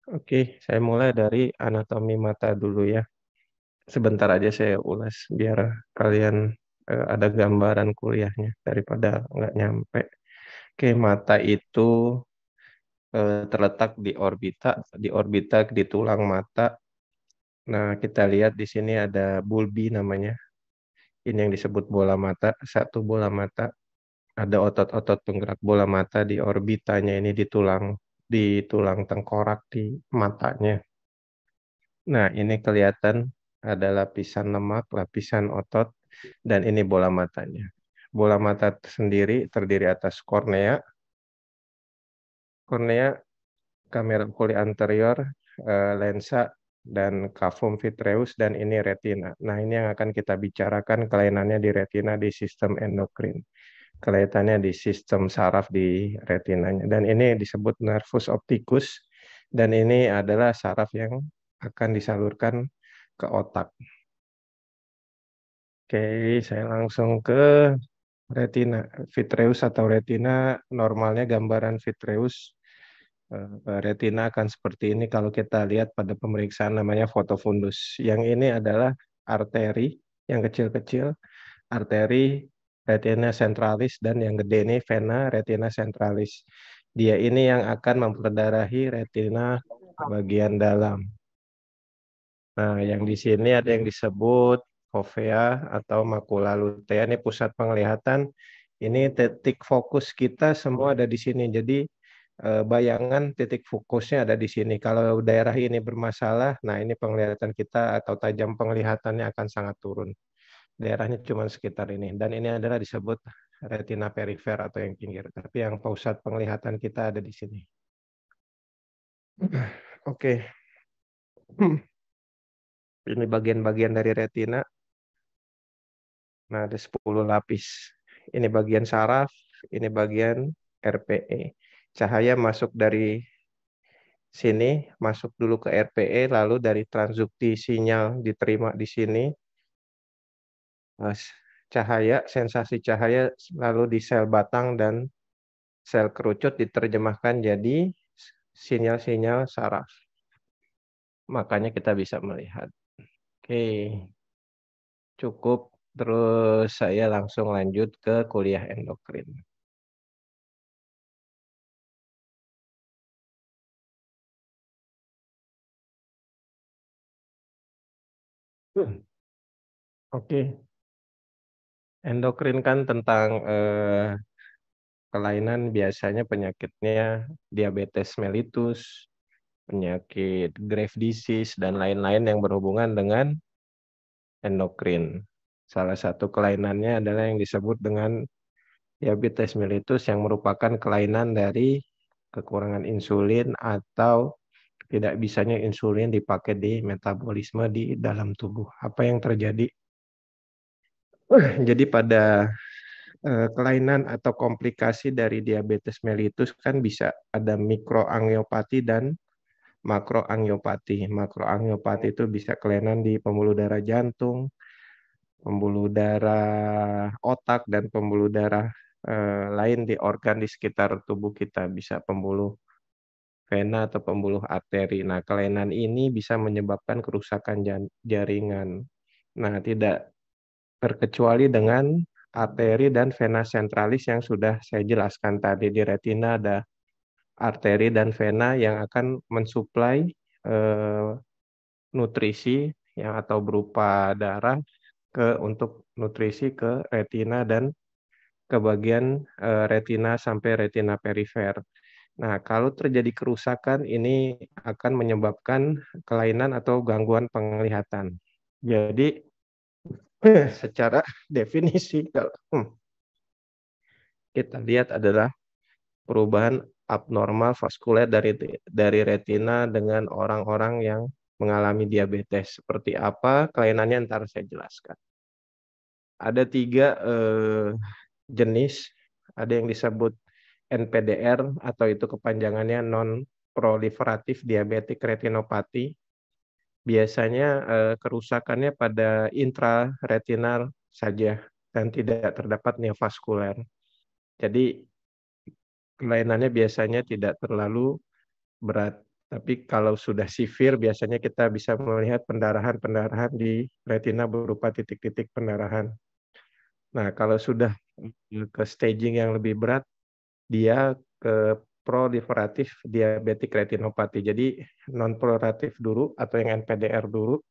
Oke, saya mulai dari anatomi mata dulu ya. Sebentar aja saya ulas biar kalian ada gambaran kuliahnya daripada nggak nyampe. Oke, mata itu terletak di orbita di tulang mata. Nah, kita lihat di sini ada bulbi namanya. Ini yang disebut bola mata, satu bola mata. Ada otot-otot penggerak bola mata di orbitanya ini di tulang tengkorak di matanya. Nah, ini kelihatan ada lapisan lemak, lapisan otot, dan ini bola matanya. Bola mata sendiri terdiri atas kornea, kamera poli anterior, lensa, dan cavum vitreus, dan ini retina. Nah, ini yang akan kita bicarakan kelainannya di retina di sistem endokrin. Kelihatannya di sistem saraf di retinanya. Dan ini disebut nervus opticus, dan ini adalah saraf yang akan disalurkan ke otak. Oke, saya langsung ke retina. Vitreus atau retina, normalnya gambaran vitreus. Retina akan seperti ini kalau kita lihat pada pemeriksaan namanya fotofundus. Yang ini adalah arteri yang kecil-kecil, arteri retina centralis, dan yang gede ini vena retina centralis. Dia ini yang akan memperdarahi retina bagian dalam. Nah, yang di sini ada yang disebut fovea atau makula lutea, ini pusat penglihatan. Ini titik fokus kita semua ada di sini. Jadi bayangan titik fokusnya ada di sini. Kalau daerah ini bermasalah, nah ini penglihatan kita atau tajam penglihatannya akan sangat turun. Daerahnya cuma sekitar ini. Dan ini adalah disebut retina perifer atau yang pinggir. Tapi yang pusat penglihatan kita ada di sini. Oke, ini bagian-bagian dari retina. Nah, ada 10 lapis. Ini bagian saraf, ini bagian RPE. Cahaya masuk dari sini, masuk dulu ke RPE, lalu dari transdukti sinyal diterima di sini. Cahaya, sensasi cahaya lalu di sel batang dan sel kerucut diterjemahkan jadi sinyal-sinyal saraf. Makanya kita bisa melihat. Oke, cukup. Terus saya langsung lanjut ke kuliah endokrin. Oke, endokrin kan tentang kelainan, biasanya penyakitnya diabetes mellitus, penyakit Graves' disease, dan lain-lain yang berhubungan dengan endokrin. Salah satu kelainannya adalah yang disebut dengan diabetes mellitus yang merupakan kelainan dari kekurangan insulin atau tidak bisanya insulin dipakai di metabolisme di dalam tubuh. Apa yang terjadi? Jadi pada kelainan atau komplikasi dari diabetes mellitus kan bisa ada mikroangiopati dan makroangiopati. Makroangiopati itu bisa kelainan di pembuluh darah jantung, pembuluh darah otak, dan pembuluh darah lain di organ di sekitar tubuh kita. Bisa pembuluh vena atau pembuluh arteri. Nah, kelainan ini bisa menyebabkan kerusakan jaringan. Nah, tidak terkecuali dengan arteri dan vena sentralis yang sudah saya jelaskan tadi. Di retina ada arteri dan vena yang akan mensuplai eh, nutrisi yang atau berupa darah untuk nutrisi ke retina dan ke bagian retina sampai retina perifer. Nah, kalau terjadi kerusakan ini akan menyebabkan kelainan atau gangguan penglihatan. Jadi secara definisi kalau kita lihat adalah perubahan abnormal vaskuler dari retina dengan orang-orang yang mengalami diabetes. Seperti apa kelainannya ntar saya jelaskan. Ada 3 jenis, ada yang disebut NPDR atau itu kepanjangannya non proliferatif diabetic retinopathy. Biasanya kerusakannya pada intraretinal saja dan tidak terdapat neovaskuler. Jadi kelainannya biasanya tidak terlalu berat. Tapi kalau sudah severe biasanya kita bisa melihat pendarahan-pendarahan di retina berupa titik-titik pendarahan. Nah, kalau sudah ke staging yang lebih berat, dia ke proliferatif diabetik retinopati. Jadi non-proliferatif dulu atau yang NPDR dulu.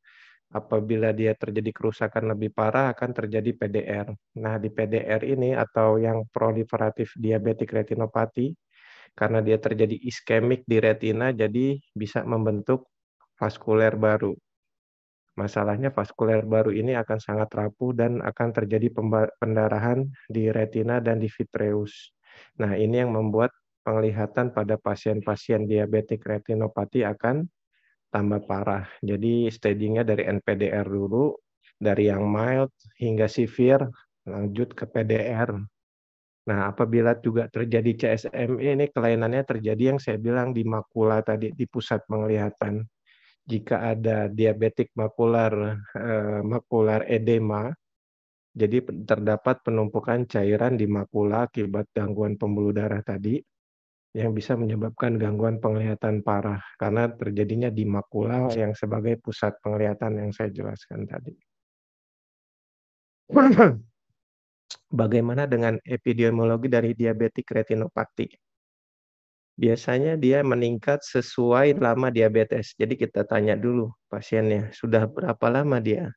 Apabila dia terjadi kerusakan lebih parah akan terjadi PDR. Nah, di PDR ini atau yang proliferatif diabetik retinopati, karena dia terjadi iskemik di retina, jadi bisa membentuk vaskuler baru. Masalahnya vaskuler baru ini akan sangat rapuh dan akan terjadi pendarahan di retina dan di vitreus. Nah, ini yang membuat penglihatan pada pasien-pasien diabetik retinopati akan tambah parah. Jadi stagingnya dari NPDR dulu, dari yang mild hingga severe, lanjut ke PDR. Nah, apabila juga terjadi CSME ini kelainannya terjadi yang saya bilang di makula tadi, di pusat penglihatan. Jika ada diabetik makular edema, jadi terdapat penumpukan cairan di makula akibat gangguan pembuluh darah tadi yang bisa menyebabkan gangguan penglihatan parah karena terjadinya di makula yang sebagai pusat penglihatan yang saya jelaskan tadi. Bagaimana dengan epidemiologi dari diabetik retinopati? Biasanya dia meningkat sesuai lama diabetes. Jadi kita tanya dulu pasiennya, sudah berapa lama dia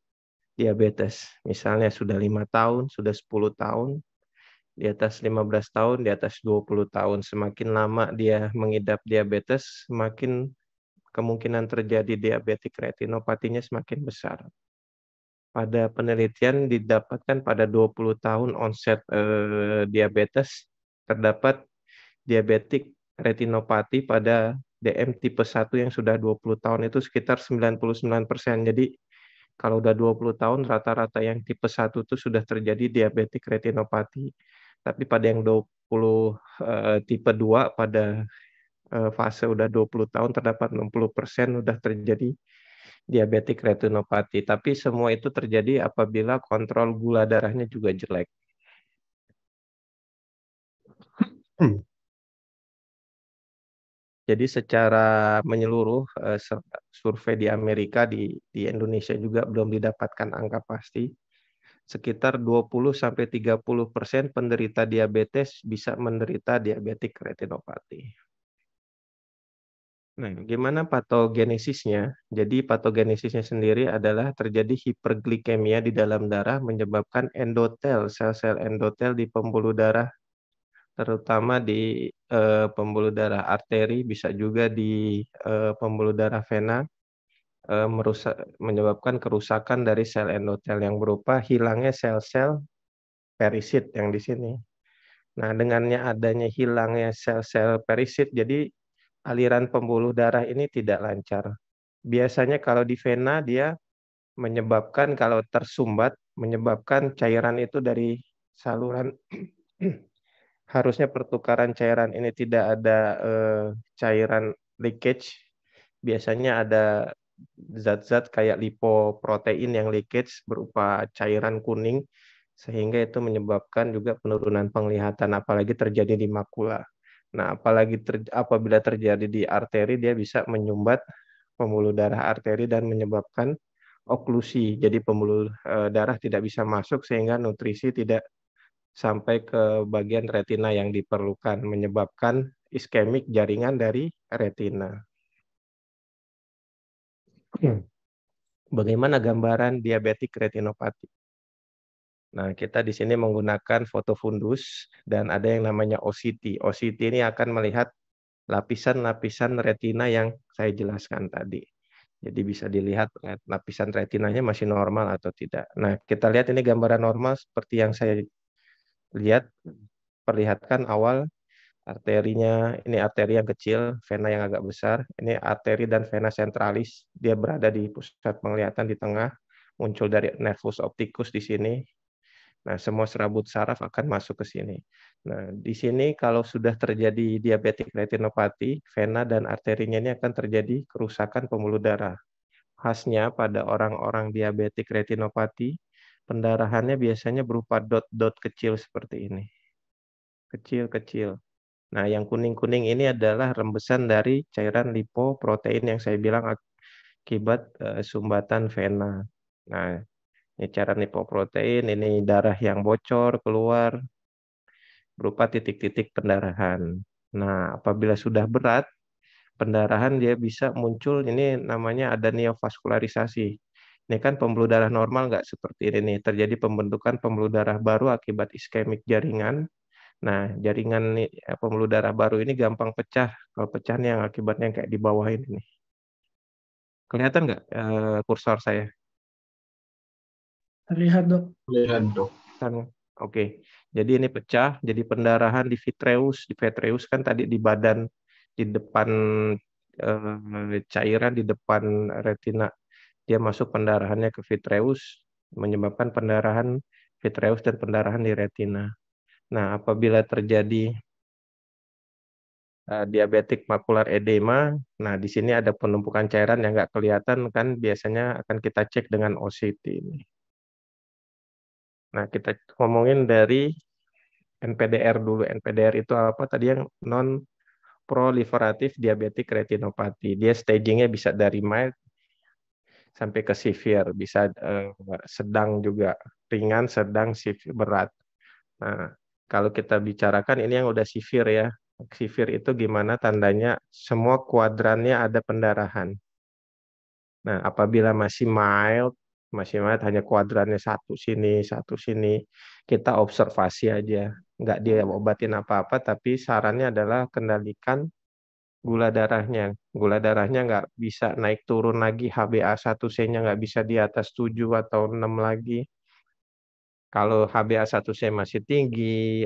diabetes? Misalnya sudah 5 tahun, sudah 10 tahun, di atas 15 tahun, di atas 20 tahun. Semakin lama dia mengidap diabetes, semakin kemungkinan terjadi diabetik retinopatinya semakin besar. Pada penelitian didapatkan pada 20 tahun onset diabetes, terdapat diabetik retinopati pada DM tipe 1 yang sudah 20 tahun itu sekitar 99%. Jadi kalau udah 20 tahun rata-rata yang tipe 1 itu sudah terjadi diabetik retinopati. Tapi pada yang 20 tipe 2 pada fase udah 20 tahun terdapat 60% udah terjadi diabetik retinopati. Tapi semua itu terjadi apabila kontrol gula darahnya juga jelek. Jadi secara menyeluruh survei di Amerika di Indonesia juga belum didapatkan angka pasti. Sekitar 20-30% penderita diabetes bisa menderita diabetik retinopati. Nah, gimana patogenesisnya? Jadi patogenesisnya sendiri adalah terjadi hiperglikemia di dalam darah menyebabkan endotel, sel-sel endotel di pembuluh darah, terutama di pembuluh darah arteri, bisa juga di pembuluh darah vena, menyebabkan kerusakan dari sel endotel yang berupa hilangnya sel-sel perisit yang di sini. Nah, dengannya adanya hilangnya sel-sel perisit, jadi aliran pembuluh darah ini tidak lancar. Biasanya kalau di vena dia menyebabkan kalau tersumbat, menyebabkan cairan itu dari saluran harusnya pertukaran cairan ini tidak ada cairan leakage. Biasanya ada zat-zat kayak lipoprotein yang leakage berupa cairan kuning sehingga itu menyebabkan juga penurunan penglihatan apalagi terjadi di makula. Nah, apabila terjadi di arteri dia bisa menyumbat pembuluh darah arteri dan menyebabkan oklusi. Jadi pembuluh darah tidak bisa masuk sehingga nutrisi tidak sampai ke bagian retina yang diperlukan menyebabkan iskemik jaringan dari retina. Bagaimana gambaran diabetik retinopati? Nah, kita di sini menggunakan foto fundus dan ada yang namanya OCT. OCT ini akan melihat lapisan-lapisan retina yang saya jelaskan tadi. Jadi bisa dilihat lapisan retinanya masih normal atau tidak. Nah, kita lihat ini gambaran normal seperti yang saya lihat, perlihatkan awal arterinya, ini arteri yang kecil, vena yang agak besar, ini arteri dan vena sentralis, dia berada di pusat penglihatan di tengah, muncul dari nervus opticus di sini. Nah, semua serabut saraf akan masuk ke sini. Nah, di sini kalau sudah terjadi diabetik retinopati, vena dan arterinya ini akan terjadi kerusakan pembuluh darah. Khasnya pada orang-orang diabetik retinopati, pendarahannya biasanya berupa dot-dot kecil seperti ini. Kecil-kecil. Nah, yang kuning-kuning ini adalah rembesan dari cairan lipoprotein yang saya bilang akibat sumbatan vena. Nah, ini cairan lipoprotein, ini darah yang bocor keluar berupa titik-titik pendarahan. Nah, apabila sudah berat, pendarahan dia bisa muncul, ini namanya ada neovaskularisasi. Ini kan pembuluh darah normal nggak seperti ini nih, terjadi pembentukan pembuluh darah baru akibat iskemik jaringan. Nah, jaringan pembuluh darah baru ini gampang pecah. Kalau pecah nih yang akibatnya kayak di bawah ini nih. Kelihatan nggak kursor saya? Terlihat dok. Lihat dok. Kan? Oke. Jadi ini pecah, jadi pendarahan di vitreus. Di vitreus kan tadi di badan, di depan cairan, di depan retina. Dia masuk pendarahannya ke vitreus, menyebabkan pendarahan vitreus dan pendarahan di retina. Nah, apabila terjadi diabetik makular edema. Nah, di sini ada penumpukan cairan yang nggak kelihatan kan biasanya akan kita cek dengan OCT ini. Nah, kita ngomongin dari NPDR dulu. NPDR itu apa tadi yang non proliferatif diabetik retinopati. Dia stagingnya bisa dari mild sampai ke severe, bisa sedang juga, ringan, sedang, severe, berat. Nah, kalau kita bicarakan ini yang udah severe ya. Severe itu gimana tandanya? Semua kuadrannya ada pendarahan. Nah, apabila masih mild hanya kuadrannya satu sini, kita observasi aja. Nggak dia obatin apa-apa, tapi sarannya adalah kendalikan gula darahnya. Gula darahnya nggak bisa naik turun lagi, HbA1c-nya nggak bisa di atas 7 atau 6 lagi. Kalau HbA1c masih tinggi,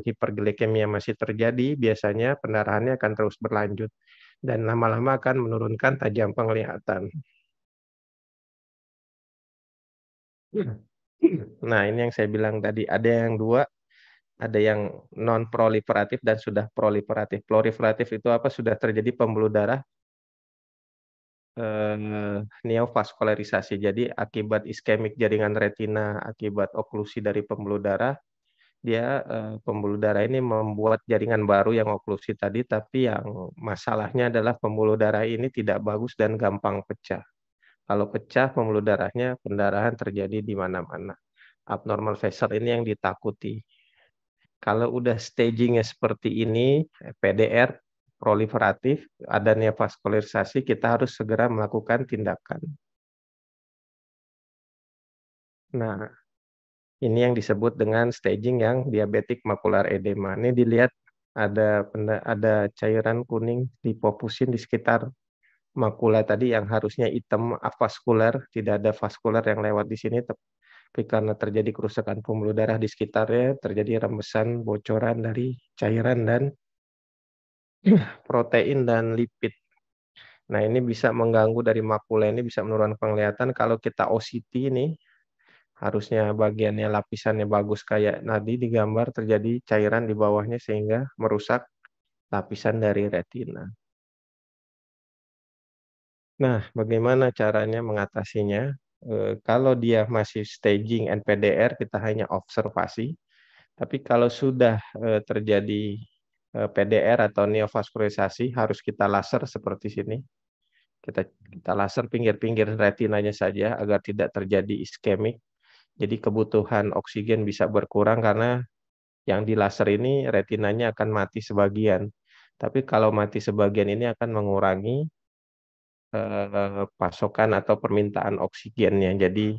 hiperglikemia masih terjadi, biasanya pendarahannya akan terus berlanjut dan lama-lama akan menurunkan tajam penglihatan. Nah, ini yang saya bilang tadi, ada yang dua, ada yang non proliferatif dan sudah proliferatif. Proliferatif itu apa? Sudah terjadi pembuluh darah neovaskularisasi. Jadi akibat iskemik jaringan retina, akibat oklusi dari pembuluh darah, dia pembuluh darah ini membuat jaringan baru yang oklusi tadi, tapi yang masalahnya adalah pembuluh darah ini tidak bagus dan gampang pecah. Kalau pecah pembuluh darahnya, pendarahan terjadi di mana-mana. Abnormal vessel ini yang ditakuti. Kalau udah stagingnya seperti ini, PDR proliferatif, adanya vaskularisasi, kita harus segera melakukan tindakan. Nah, ini yang disebut dengan staging yang diabetik makular edema. Ini dilihat ada cairan kuning dipopusin di sekitar makula tadi yang harusnya hitam avaskular, tidak ada vaskular yang lewat di sini, tapi karena terjadi kerusakan pembuluh darah di sekitarnya, terjadi rembesan bocoran dari cairan dan protein dan lipid. Nah, ini bisa mengganggu dari makula, ini bisa menurunkan penglihatan. Kalau kita OCT ini, harusnya bagiannya lapisannya bagus kayak nadi di gambar, terjadi cairan di bawahnya sehingga merusak lapisan dari retina. Nah, bagaimana caranya mengatasinya? Kalau dia masih staging NPDR, kita hanya observasi. Tapi kalau sudah terjadi PDR atau neovaskularisasi, harus kita laser seperti sini. Kita laser pinggir-pinggir retinanya saja agar tidak terjadi iskemik. Jadi kebutuhan oksigen bisa berkurang karena yang di laser ini retinanya akan mati sebagian. Tapi kalau mati sebagian ini akan mengurangi pasokan atau permintaan oksigennya. Jadi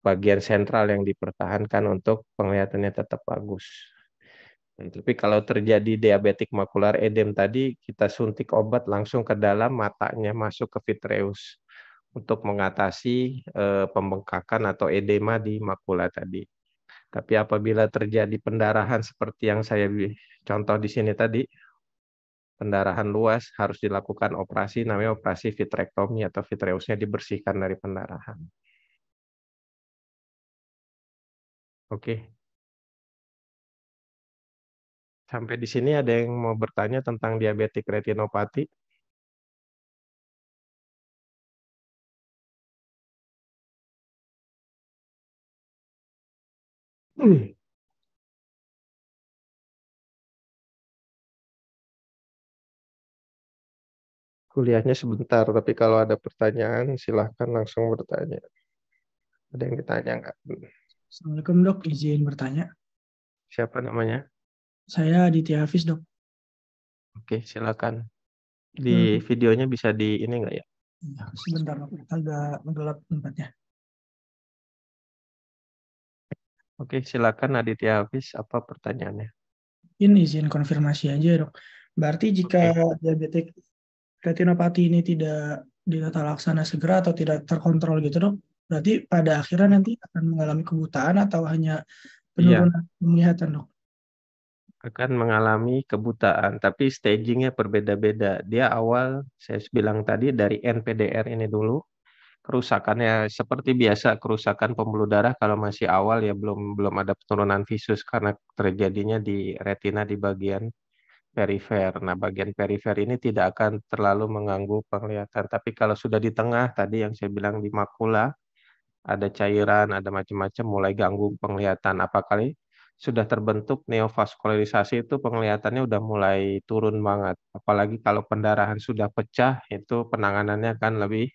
bagian sentral yang dipertahankan untuk penglihatannya tetap bagus. Tapi kalau terjadi diabetik makular edem tadi, kita suntik obat langsung ke dalam matanya, masuk ke vitreus untuk mengatasi pembengkakan atau edema di makula tadi. Tapi apabila terjadi pendarahan seperti yang saya contoh di sini tadi, pendarahan luas harus dilakukan operasi, namanya operasi vitrektomi atau vitreusnya dibersihkan dari pendarahan. Oke, sampai di sini ada yang mau bertanya tentang diabetik retinopati? Kuliahnya sebentar, tapi kalau ada pertanyaan silahkan langsung bertanya. Ada yang ditanya nggak? Assalamualaikum dok, izin bertanya. Siapa namanya? Saya Aditya Hafiz dok. Oke, silakan. Di Hmm, videonya bisa di ini nggak ya? ya, sebentar dok, agak gelap tempatnya. Oke, silakan Aditya Hafiz. Apa pertanyaannya? Ini izin konfirmasi aja dok. Berarti jika Oke. diabetik retinopati ini tidak ditata laksana segera atau tidak terkontrol gitu dok, berarti pada akhirnya nanti akan mengalami kebutaan atau hanya Iya, penurunan penglihatan dok? akan mengalami kebutaan, tapi stagingnya berbeda-beda. Dia awal, saya bilang tadi, dari NPDR ini dulu. Kerusakannya seperti biasa, kerusakan pembuluh darah kalau masih awal ya belum ada penurunan visus karena terjadinya di retina di bagian perifer. Nah, bagian perifer ini tidak akan terlalu mengganggu penglihatan. Tapi kalau sudah di tengah, tadi yang saya bilang di makula, ada cairan, ada macam-macam, mulai ganggu penglihatan. Apakah sudah terbentuk neovaskularisasi itu penglihatannya udah mulai turun banget. Apalagi kalau pendarahan sudah pecah, itu penanganannya akan lebih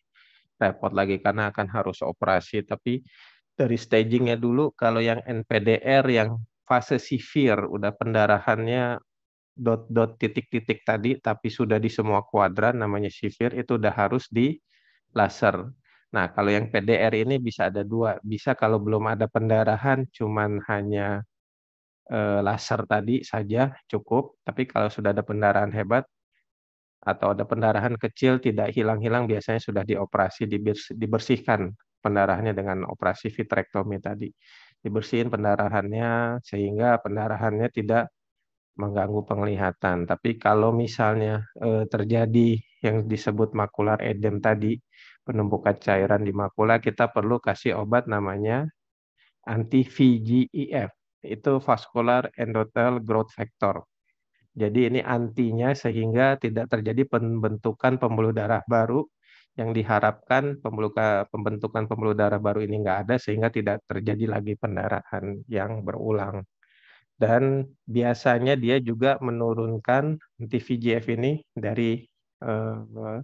repot lagi karena akan harus operasi. Tapi dari stagingnya dulu, kalau yang NPDR yang fase severe, udah pendarahannya dot-dot titik-titik tadi, tapi sudah di semua kuadran namanya severe, itu udah harus di laser. Nah, kalau yang PDR ini bisa ada dua. Bisa kalau belum ada pendarahan, cuman hanya laser tadi saja cukup. Tapi kalau sudah ada pendarahan hebat atau ada pendarahan kecil tidak hilang-hilang, biasanya sudah dioperasi, dibersihkan pendarahannya dengan operasi vitrektomi tadi. Dibersihin pendarahannya sehingga pendarahannya tidak mengganggu penglihatan. Tapi kalau misalnya terjadi yang disebut makular edem tadi, penumpukan cairan di makula, kita perlu kasih obat namanya anti-VEGF. Itu vascular endothelial growth factor. Jadi ini antinya sehingga tidak terjadi pembentukan pembuluh darah baru yang diharapkan pembentukan pembuluh darah baru ini nggak ada sehingga tidak terjadi lagi pendarahan yang berulang. Dan biasanya dia juga menurunkan anti-VEGF ini dari eh,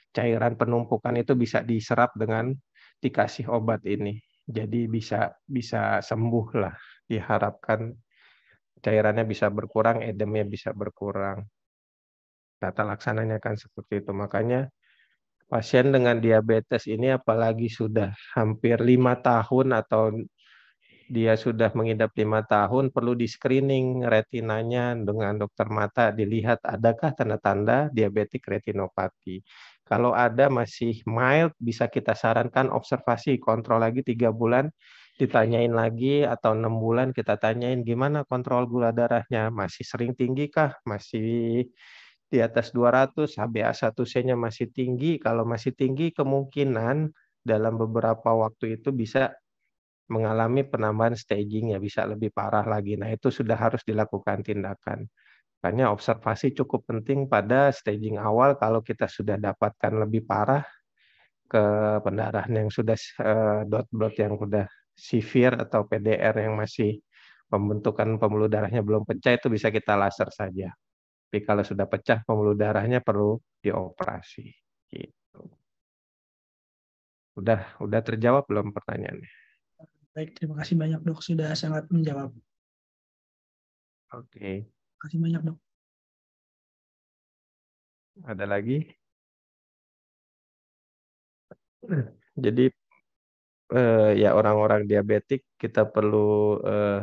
cairan penumpukan itu bisa diserap dengan dikasih obat ini. Jadi bisa bisa sembuh lah. Diharapkan cairannya bisa berkurang, edemnya bisa berkurang. Tata laksananya kan seperti itu. Makanya pasien dengan diabetes ini apalagi sudah hampir 5 tahun atau dia sudah mengidap 5 tahun, perlu di screening retinanya dengan dokter mata, dilihat adakah tanda-tanda diabetik retinopati. Kalau ada masih mild, bisa kita sarankan observasi, kontrol lagi 3 bulan, ditanyain lagi, atau 6 bulan kita tanyain gimana kontrol gula darahnya, masih sering tinggi kah, masih di atas 200, HbA1c-nya masih tinggi. Kalau masih tinggi, kemungkinan dalam beberapa waktu itu bisa mengalami penambahan staging ya bisa lebih parah lagi. Nah, itu sudah harus dilakukan tindakan. Makanya observasi cukup penting pada staging awal kalau kita sudah dapatkan lebih parah ke pendarahan yang sudah dot blood yang sudah severe atau PDR yang masih pembentukan pembuluh darahnya belum pecah itu bisa kita laser saja. Tapi kalau sudah pecah pembuluh darahnya perlu dioperasi. Gitu. Udah terjawab belum pertanyaannya? Baik, terima kasih banyak dok sudah sangat menjawab. Oke. Terima kasih banyak dok. Ada lagi? Jadi ya orang-orang diabetik kita perlu eh,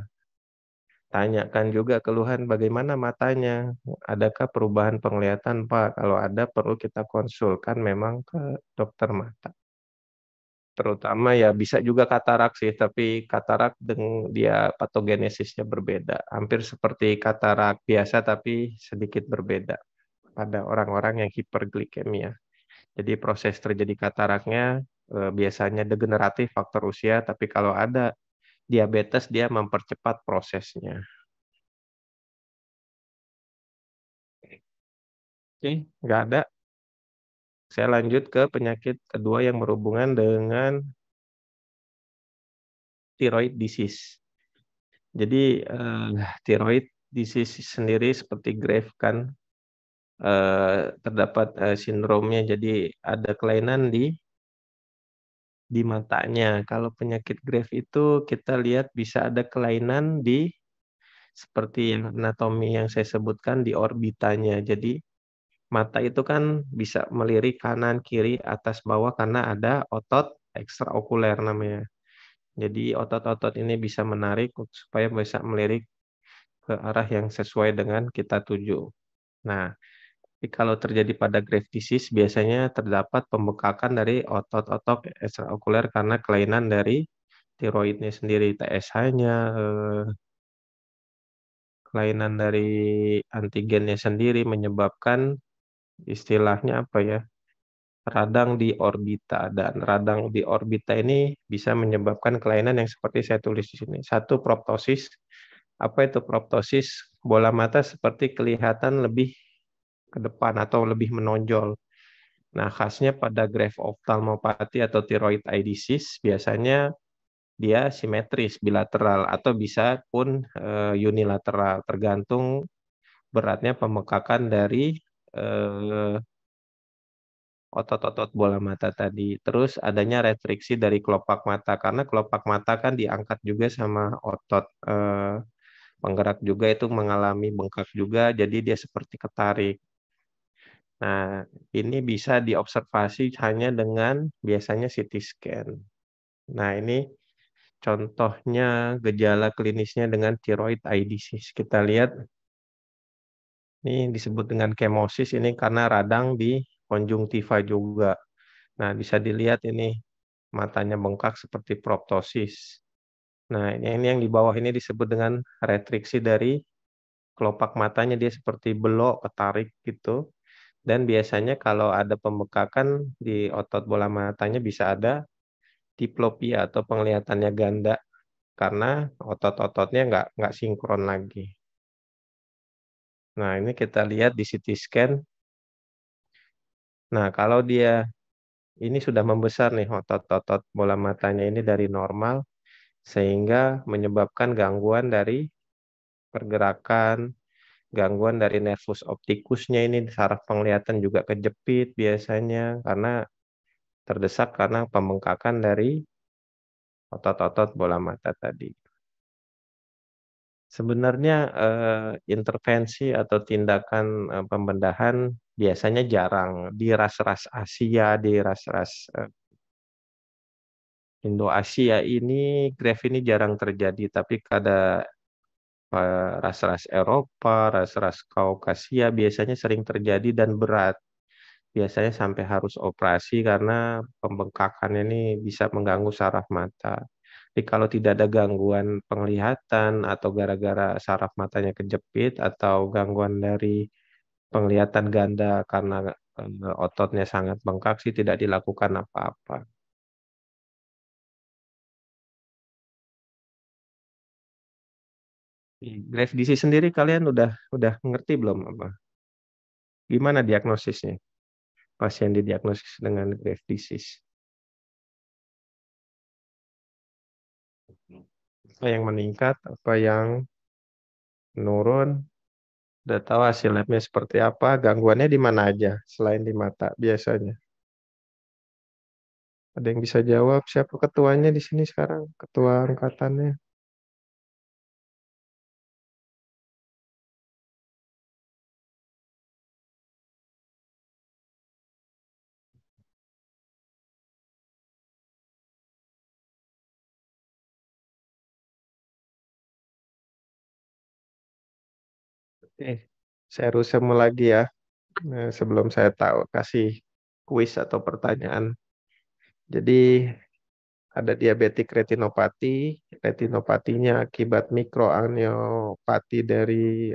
tanyakan juga keluhan bagaimana matanya. Adakah perubahan penglihatan, Pak? Kalau ada perlu kita konsulkan memang ke dokter mata. Terutama ya bisa juga katarak sih, tapi katarak dengan dia patogenesisnya berbeda. Hampir seperti katarak biasa tapi sedikit berbeda pada orang-orang yang hiperglikemia. Jadi proses terjadi kataraknya biasanya degeneratif faktor usia, tapi kalau ada diabetes dia mempercepat prosesnya. Oke, nggak ada. Saya lanjut ke penyakit kedua yang berhubungan dengan thyroid disease. Jadi thyroid disease sendiri seperti Grave kan terdapat sindromnya. Jadi ada kelainan di matanya. Kalau penyakit Graves itu kita lihat bisa ada kelainan di seperti yang anatomi yang saya sebutkan di orbitanya. Jadi mata itu kan bisa melirik kanan, kiri, atas, bawah karena ada otot ekstraokuler namanya. Jadi otot-otot ini bisa menarik supaya bisa melirik ke arah yang sesuai dengan kita tuju. Nah, tapi kalau terjadi pada Graves disease biasanya terdapat pembekakan dari otot-otot ekstraokuler karena kelainan dari tiroidnya sendiri, TSH-nya, kelainan dari antigennya sendiri menyebabkan istilahnya apa ya? Radang di orbita, dan radang di orbita ini bisa menyebabkan kelainan yang seperti saya tulis di sini. Satu, proptosis. Apa itu proptosis? Bola mata seperti kelihatan lebih ke depan atau lebih menonjol. Nah, khasnya pada Graves ophthalmopathy atau thyroid eye disease biasanya dia simetris, bilateral, atau bisa pun unilateral, tergantung beratnya pembekakan dari eh, otot-otot bola mata tadi. Terus adanya retriksi dari kelopak mata, karena kelopak mata kan diangkat juga sama otot penggerak juga, itu mengalami bengkak juga, jadi dia seperti ketarik. Nah, ini bisa diobservasi hanya dengan biasanya CT scan. Nah, ini contohnya gejala klinisnya dengan thyroid eye disease. Kita lihat, ini disebut dengan kemosis, ini karena radang di konjungtiva juga. Nah, bisa dilihat ini matanya bengkak seperti proptosis. Nah, ini yang di bawah ini disebut dengan retriksi dari kelopak matanya, dia seperti belok, ketarik gitu. Dan biasanya kalau ada pembekakan di otot bola matanya bisa ada diplopia atau penglihatannya ganda karena otot-ototnya nggak sinkron lagi. Nah, ini kita lihat di CT scan. Nah, kalau dia ini sudah membesar nih otot-otot bola matanya ini dari normal sehingga menyebabkan gangguan dari pergerakan, gangguan dari nervus optikusnya, ini saraf penglihatan juga kejepit biasanya karena terdesak karena pembengkakan dari otot-otot bola mata tadi. Sebenarnya intervensi atau tindakan pembedahan biasanya jarang di ras-ras Asia, di ras-ras Indo-Asia ini Graves ini jarang terjadi, tapi pada ras-ras Eropa, ras-ras Kaukasia biasanya sering terjadi dan berat. Biasanya sampai harus operasi karena pembengkakan ini bisa mengganggu saraf mata. Jadi kalau tidak ada gangguan penglihatan atau gara-gara saraf matanya kejepit atau gangguan dari penglihatan ganda karena ototnya sangat bengkak sih tidak dilakukan apa-apa. Graves disease sendiri kalian udah ngerti belum apa? Gimana diagnosisnya? Pasien didiagnosis dengan Graves disease. Apa yang meningkat, apa yang menurun, udah tahu hasil labnya seperti apa, gangguannya di mana aja selain di mata biasanya. Ada yang bisa jawab? Siapa ketuanya di sini sekarang? Ketua angkatannya. Oke, saya resume lagi ya. Sebelum saya tahu kasih kuis atau pertanyaan. Jadi ada diabetik retinopati. Retinopatinya akibat mikroangiopati dari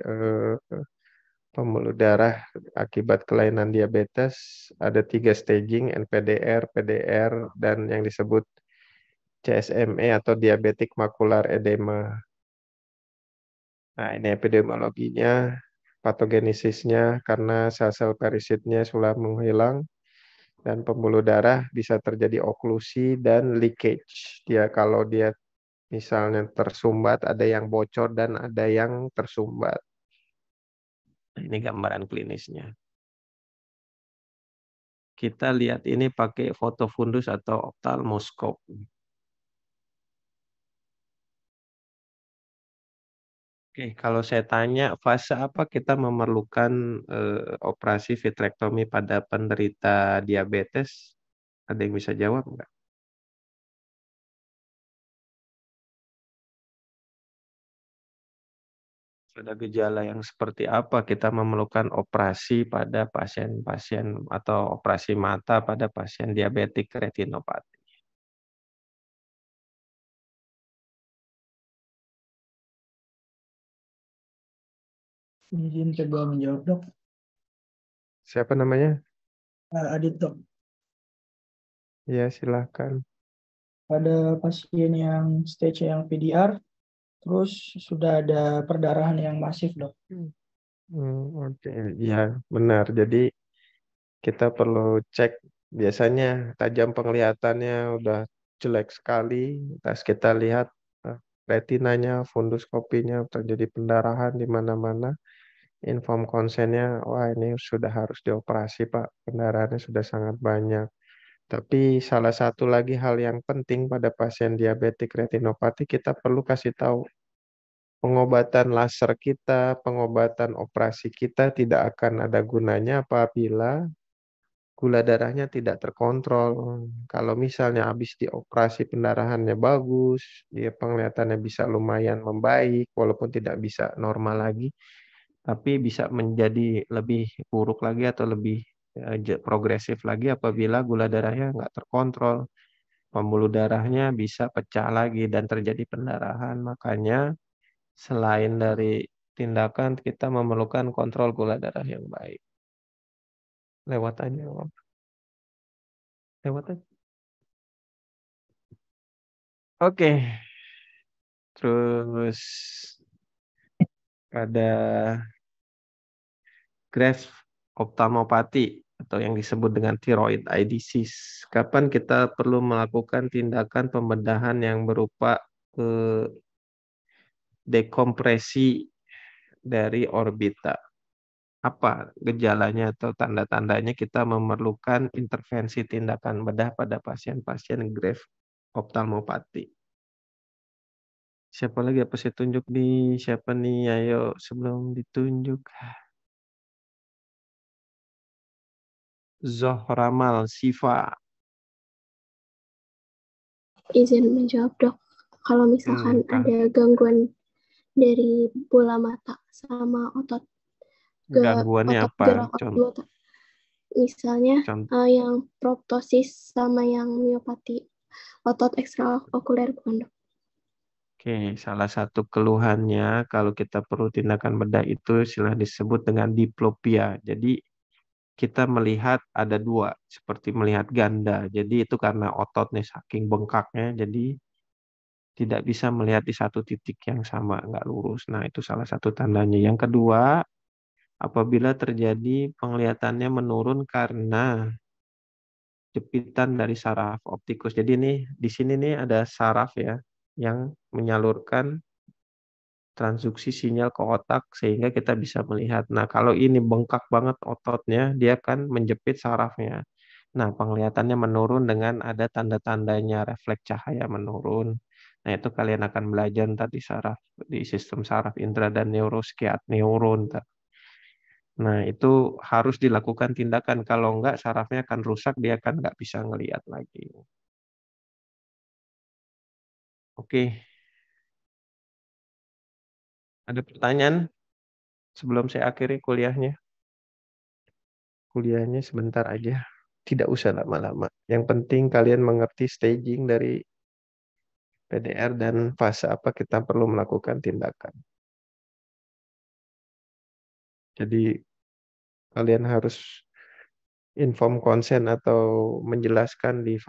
pembuluh darah akibat kelainan diabetes. Ada 3 staging, NPDR, PDR, dan yang disebut CSME atau diabetik makular edema. Nah, ini epidemiologinya, patogenesisnya karena sel-sel perisitnya sudah menghilang dan pembuluh darah bisa terjadi oklusi dan leakage. Kalau dia misalnya tersumbat, ada yang bocor dan ada yang tersumbat. Ini gambaran klinisnya. kita lihat ini pakai foto fundus atau ophthalmoscope. Oke, kalau saya tanya fase apa kita memerlukan operasi vitrektomi pada penderita diabetes, ada yang bisa jawab nggak? Ada gejala yang seperti apa kita memerlukan operasi pada pasien-pasien atau operasi mata pada pasien diabetik retinopati? Izin coba menjawab dok. Siapa namanya? Adit dok. Ya, silahkan. Pada pasien yang stage yang PDR, terus sudah ada perdarahan yang masif dok. Oke, ya benar. Jadi kita perlu cek. Biasanya tajam penglihatannya udah jelek sekali. Terus kita lihat retinanya, fundus kopinya terjadi pendarahan di mana-mana. Inform konsennya, wah ini sudah harus dioperasi Pak. Pendarahannya sudah sangat banyak. Tapi salah satu lagi hal yang penting pada pasien diabetik retinopati kita perlu kasih tahu pengobatan laser kita, pengobatan operasi kita tidak akan ada gunanya apabila gula darahnya tidak terkontrol. Kalau misalnya habis dioperasi pendarahannya bagus, dia penglihatannya bisa lumayan membaik, walaupun tidak bisa normal lagi, tapi bisa menjadi lebih buruk lagi atau lebih progresif lagi apabila gula darahnya nggak terkontrol. Pembuluh darahnya bisa pecah lagi dan terjadi pendarahan. Makanya selain dari tindakan, kita memerlukan kontrol gula darah yang baik. Lewat aja, Om. Lewat aja. Oke, terus ada Graves ophthalmopathy atau yang disebut dengan thyroid eye disease. Kapan kita perlu melakukan tindakan pembedahan yang berupa dekompresi dari orbita? Apa gejalanya atau tanda-tandanya kita memerlukan intervensi tindakan bedah pada pasien-pasien Graves ophthalmopathy? Siapa lagi apa saya tunjuk nih? Siapa nih? Ayo sebelum ditunjuk. Zohramal Siva. Izin menjawab dok, kalau misalkan Kak. ada gangguan dari bola mata sama Gangguannya otot apa? gerak otot mata, misalnya Contoh. yang proptosis sama yang miopati otot ekstraokuler bukan dok? Oke, salah satu keluhannya kalau kita perlu tindakan bedah itu istilah disebut dengan diplopia. Jadi kita melihat ada dua, seperti melihat ganda. Jadi itu karena ototnya saking bengkaknya, jadi tidak bisa melihat di satu titik yang sama, nggak lurus. Nah, itu salah satu tandanya. Yang kedua, apabila terjadi penglihatannya menurun karena jepitan dari saraf optikus. Jadi ini di sini nih ada saraf ya yang menyalurkan transduksi sinyal ke otak sehingga kita bisa melihat. Nah, kalau ini bengkak banget ototnya, dia kan menjepit sarafnya. Nah, penglihatannya menurun dengan ada tanda-tandanya refleks cahaya menurun. Nah, itu kalian akan belajar tadi saraf di sistem saraf indera dan neuroskiat neuron. Nah, itu harus dilakukan tindakan. Kalau enggak, sarafnya akan rusak, dia akan nggak bisa ngelihat lagi. Oke, ada pertanyaan sebelum saya akhiri kuliahnya? Kuliahnya sebentar aja. Tidak usah lama-lama. Yang penting kalian mengerti staging dari PDR dan fase apa kita perlu melakukan tindakan. Jadi kalian harus inform konsen atau menjelaskan di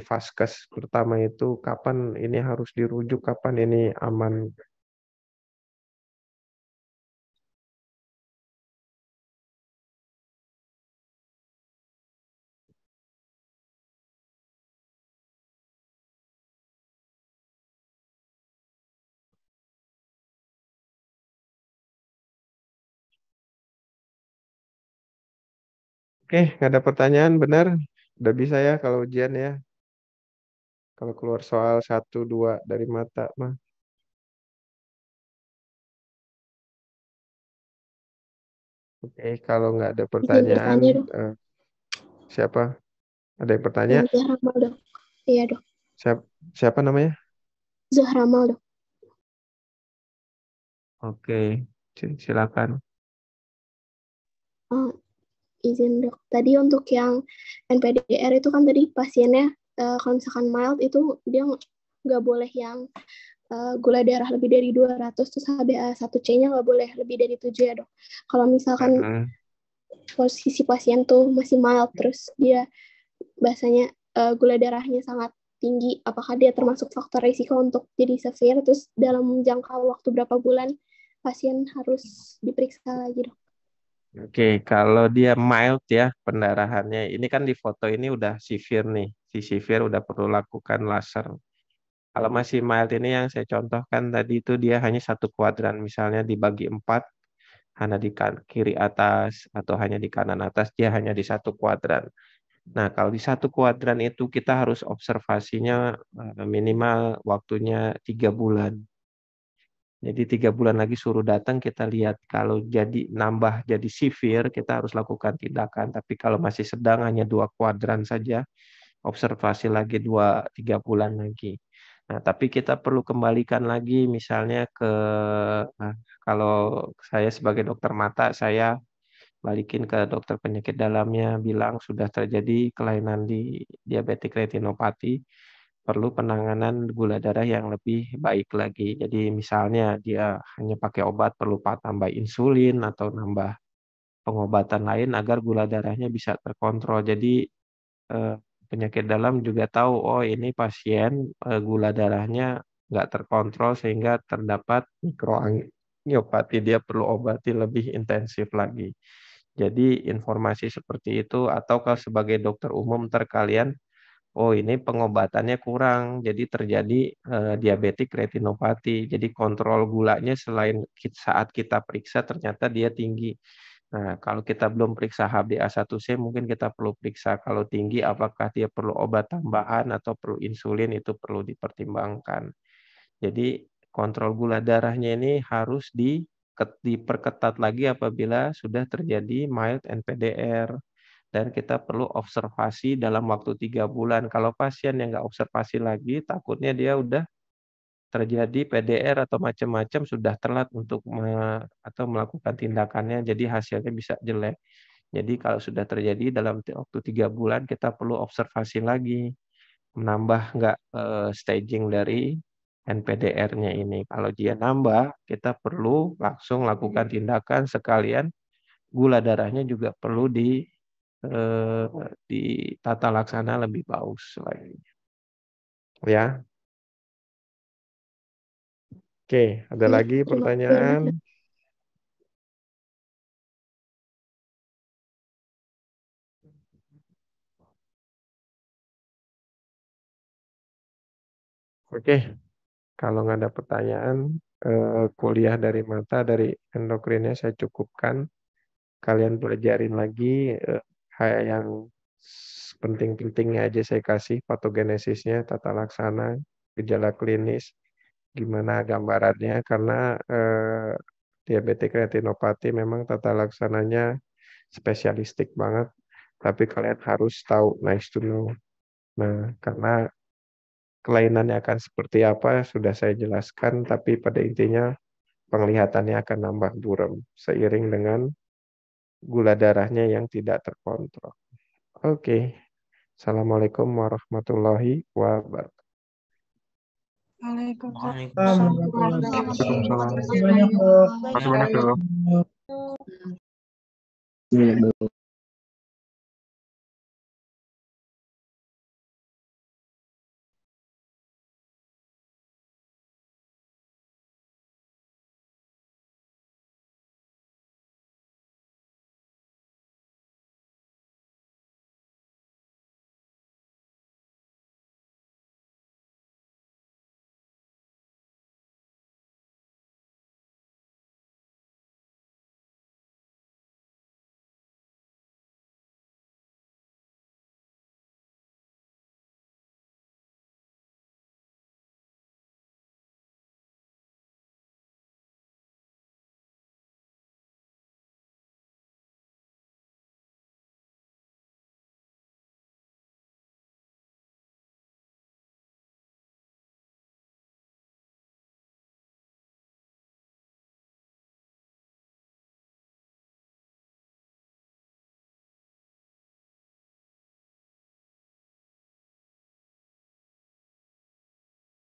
vaskes pertama itu kapan ini harus dirujuk, kapan ini aman. Oke, nggak ada pertanyaan, benar? Udah bisa ya kalau ujian ya. Kalau keluar soal 1, 2 dari mata mah. Oke, kalau nggak ada Izin pertanyaan, bertanya dong. siapa? Ada yang bertanya? Zahramal dong. Iya dong. Siapa, siapa namanya? Zahramal dong. Oke, silakan. Oh, izin dok. Tadi untuk yang NPDR itu kan tadi pasiennya kalau misalkan mild itu dia nggak boleh yang gula darah lebih dari 200 terus HbA1c-nya nggak boleh lebih dari 7 ya dok. Kalau misalkan posisi pasien tuh masih mild terus dia bahasanya gula darahnya sangat tinggi, apakah dia termasuk faktor risiko untuk jadi severe, terus dalam jangka waktu berapa bulan pasien harus diperiksa lagi dok? Oke, kalau dia mild ya pendarahannya, ini kan di foto ini udah severe nih. Si severe udah perlu lakukan laser. Kalau masih mild ini yang saya contohkan tadi itu dia hanya 1 kuadran, misalnya dibagi 4, hanya di kiri atas atau hanya di kanan atas, dia hanya di 1 kuadran. Nah, kalau di 1 kuadran itu kita harus observasinya minimal waktunya 3 bulan. Jadi 3 bulan lagi suruh datang kita lihat kalau jadi nambah jadi severe kita harus lakukan tindakan. Tapi kalau masih sedang hanya 2 kuadran saja observasi lagi 2-3 bulan lagi. Nah tapi kita perlu kembalikan lagi misalnya ke nah, kalau saya sebagai dokter mata saya balikin ke dokter penyakit dalamnya bilang sudah terjadi kelainan di diabetik retinopati perlu penanganan gula darah yang lebih baik lagi. Jadi misalnya dia hanya pakai obat, perlu tambah insulin atau nambah pengobatan lain agar gula darahnya bisa terkontrol. Jadi eh, penyakit dalam juga tahu, oh ini pasien gula darahnya nggak terkontrol sehingga terdapat mikroangiopati, dia perlu obati lebih intensif lagi. Jadi informasi seperti itu atau kalau sebagai dokter umum terkalian oh ini pengobatannya kurang, jadi terjadi diabetik retinopati. Jadi kontrol gulanya selain saat kita periksa ternyata dia tinggi. Nah, kalau kita belum periksa HbA1c mungkin kita perlu periksa kalau tinggi apakah dia perlu obat tambahan atau perlu insulin itu perlu dipertimbangkan. Jadi kontrol gula darahnya ini harus diperketat lagi apabila sudah terjadi mild NPDR dan kita perlu observasi dalam waktu 3 bulan. Kalau pasien yang nggak observasi lagi, takutnya dia udah terjadi PDR atau macam-macam sudah telat untuk atau melakukan tindakannya, jadi hasilnya bisa jelek. Jadi kalau sudah terjadi dalam waktu 3 bulan, kita perlu observasi lagi, menambah nggak staging dari NPDR-nya ini. Kalau dia nambah, kita perlu langsung lakukan tindakan sekalian gula darahnya juga perlu eh, ditata laksana lebih bagus lagi. Ya, oke. Ada Iya, lagi terima kasih banyak pertanyaan? dok. Oke, kalau nggak ada pertanyaan, kuliah dari mata dari endokrinnya saya cukupkan. Kalian pelajarin lagi kayak yang penting-pentingnya aja saya kasih, patogenesisnya, tata laksana, gejala klinis, gimana gambarannya, karena diabetik retinopati memang tata laksananya spesialistik banget, tapi kalian harus tahu, nice to know. Nah, karena kelainannya akan seperti apa sudah saya jelaskan, tapi pada intinya penglihatannya akan nambah buram seiring dengan gula darahnya yang tidak terkontrol. Oke, Assalamualaikum warahmatullahi wabarakatuh. Waalaikumsalam warahmatullahi wabarakatuh. Waalaikumsalam. Terima kasih banyak dok. Terima kasih banyak, Dok. Dok.